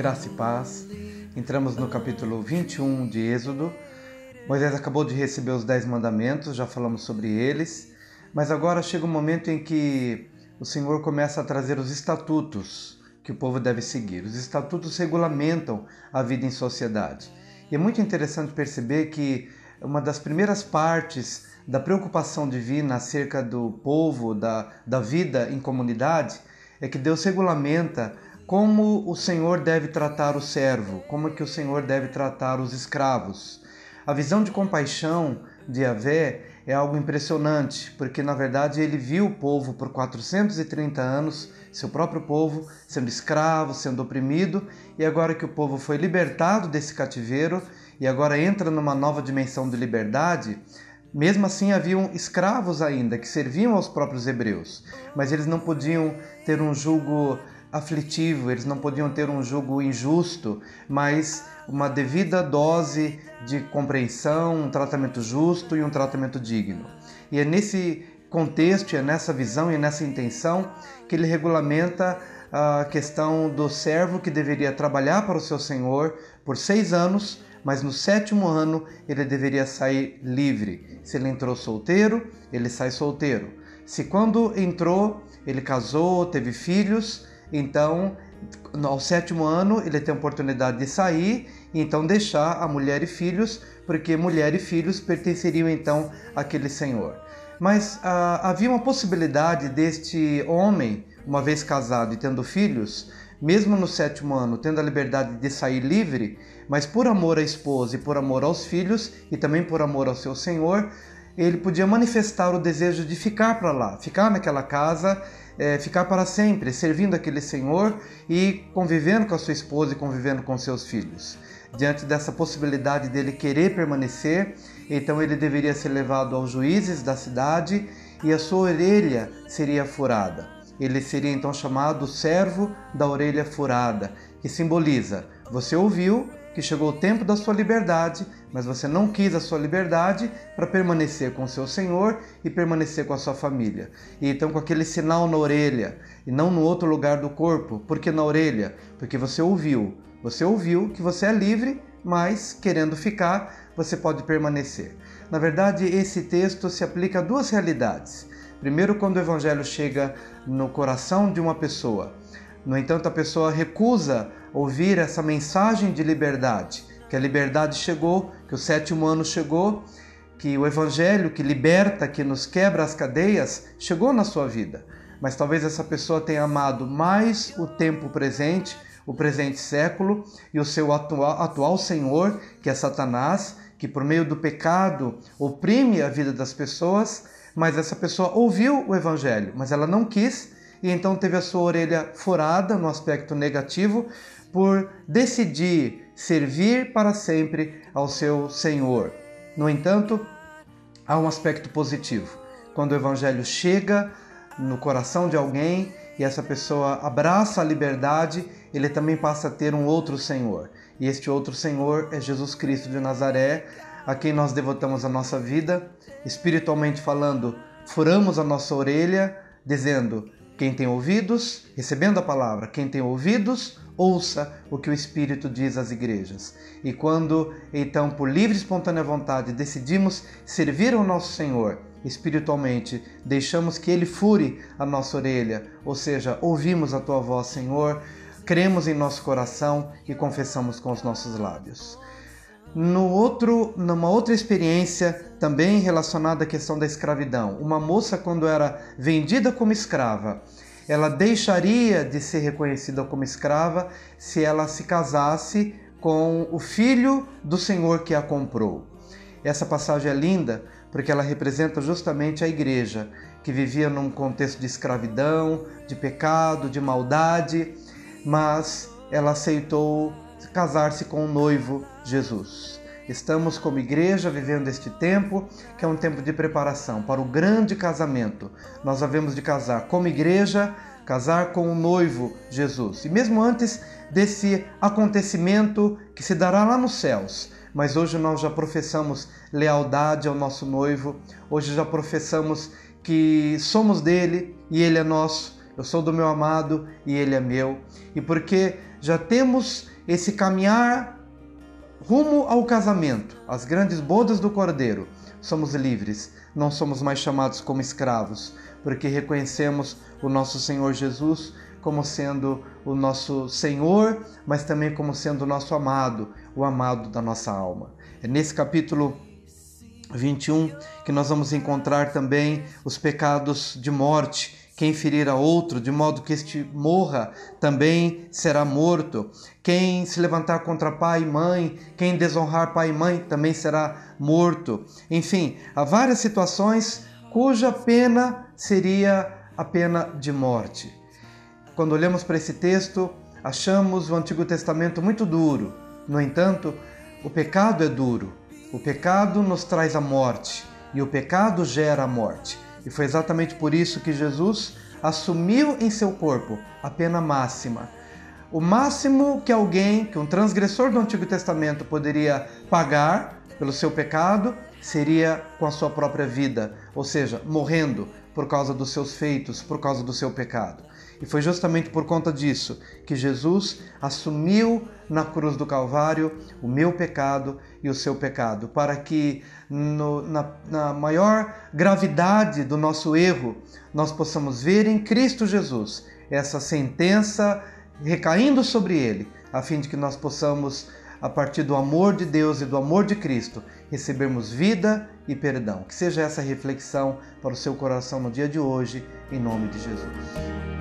Graça e paz. Entramos no capítulo 21 de Êxodo. Moisés acabou de receber os 10 mandamentos, já falamos sobre eles, mas agora chega um momento em que o Senhor começa a trazer os estatutos que o povo deve seguir. Os estatutos regulamentam a vida em sociedade. E é muito interessante perceber que uma das primeiras partes da preocupação divina acerca do povo, da vida em comunidade, é que Deus regulamenta como o Senhor deve tratar o servo, como é que o Senhor deve tratar os escravos. A visão de compaixão de Yahvé é algo impressionante, porque na verdade ele viu o povo por 430 anos, seu próprio povo, sendo escravo, sendo oprimido, e agora que o povo foi libertado desse cativeiro e agora entra numa nova dimensão de liberdade, mesmo assim haviam escravos ainda que serviam aos próprios hebreus, mas eles não podiam ter um jugo aflitivo, eles não podiam ter um jugo injusto, mas uma devida dose de compreensão, um tratamento justo e um tratamento digno. E é nesse contexto, é nessa visão e é nessa intenção que ele regulamenta a questão do servo que deveria trabalhar para o seu senhor por 6 anos, mas no 7º ano ele deveria sair livre. Se ele entrou solteiro, ele sai solteiro. Se quando entrou, ele casou, teve filhos, então ao 7º ano ele tem a oportunidade de sair e então deixar a mulher e filhos, porque mulher e filhos pertenceriam então àquele senhor. Mas havia uma possibilidade deste homem, uma vez casado e tendo filhos, mesmo no 7º ano, tendo a liberdade de sair livre, mas por amor à esposa e por amor aos filhos e também por amor ao seu senhor, ele podia manifestar o desejo de ficar para lá, ficar naquela casa, ficar para sempre, servindo aquele senhor e convivendo com a sua esposa e convivendo com seus filhos. Diante dessa possibilidade dele querer permanecer, então ele deveria ser levado aos juízes da cidade e a sua orelha seria furada. Ele seria então chamado servo da orelha furada, que simboliza: você ouviu que chegou o tempo da sua liberdade, mas você não quis a sua liberdade para permanecer com o seu senhor e permanecer com a sua família. E então com aquele sinal na orelha e não no outro lugar do corpo. Por que na orelha? Porque você ouviu que você é livre, mas querendo ficar, você pode permanecer. Na verdade, esse texto se aplica a 2 realidades. Primeiro, quando o evangelho chega no coração de uma pessoa. No entanto, a pessoa recusa ouvir essa mensagem de liberdade, que a liberdade chegou, que o 7º ano chegou, que o evangelho que liberta, que nos quebra as cadeias, chegou na sua vida. Mas talvez essa pessoa tenha amado mais o tempo presente, o presente século, e o seu atual senhor, que é Satanás, que por meio do pecado oprime a vida das pessoas, mas essa pessoa ouviu o evangelho, mas ela não quis, e então teve a sua orelha furada no aspecto negativo por decidir servir para sempre ao seu Senhor. No entanto, há um aspecto positivo. Quando o evangelho chega no coração de alguém e essa pessoa abraça a liberdade, ele também passa a ter um outro Senhor. E este outro Senhor é Jesus Cristo de Nazaré, a quem nós devotamos a nossa vida. Espiritualmente falando, furamos a nossa orelha, dizendo: quem tem ouvidos, recebendo a palavra, quem tem ouvidos, ouça o que o Espírito diz às igrejas. E quando, então, por livre e espontânea vontade, decidimos servir ao nosso Senhor, espiritualmente, deixamos que Ele fure a nossa orelha, ou seja, ouvimos a Tua voz, Senhor, cremos em nosso coração e confessamos com os nossos lábios. Numa outra experiência também relacionada à questão da escravidão, uma moça, quando era vendida como escrava, ela deixaria de ser reconhecida como escrava se ela se casasse com o filho do senhor que a comprou. Essa passagem é linda porque ela representa justamente a igreja, que vivia num contexto de escravidão, de pecado, de maldade, mas ela aceitou casar-se com o noivo Jesus. Estamos como igreja vivendo este tempo, que é um tempo de preparação para o grande casamento. Nós havemos de casar como igreja, casar com o noivo Jesus. E mesmo antes desse acontecimento que se dará lá nos céus, mas hoje nós já professamos lealdade ao nosso noivo, hoje já professamos que somos dele e ele é nosso, eu sou do meu amado e ele é meu. E porque já temos esse caminhar rumo ao casamento, às grandes bodas do Cordeiro, somos livres, não somos mais chamados como escravos, porque reconhecemos o nosso Senhor Jesus como sendo o nosso Senhor, mas também como sendo o nosso amado, o amado da nossa alma. É nesse capítulo 21 que nós vamos encontrar também os pecados de morte. Quem ferir a outro, de modo que este morra, também será morto. Quem se levantar contra pai e mãe, quem desonrar pai e mãe, também será morto. Enfim, há várias situações cuja pena seria a pena de morte. Quando olhamos para esse texto, achamos o Antigo Testamento muito duro. No entanto, o pecado é duro. O pecado nos traz a morte e o pecado gera a morte. E foi exatamente por isso que Jesus assumiu em seu corpo a pena máxima. O máximo que um transgressor do Antigo Testamento poderia pagar pelo seu pecado seria com a sua própria vida, ou seja, morrendo por causa dos seus feitos, por causa do seu pecado. E foi justamente por conta disso que Jesus assumiu na cruz do Calvário o meu pecado e o seu pecado, para que na maior gravidade do nosso erro, nós possamos ver em Cristo Jesus essa sentença recaindo sobre Ele, a fim de que nós possamos, a partir do amor de Deus e do amor de Cristo, recebermos vida e perdão. Que seja essa reflexão para o seu coração no dia de hoje, em nome de Jesus.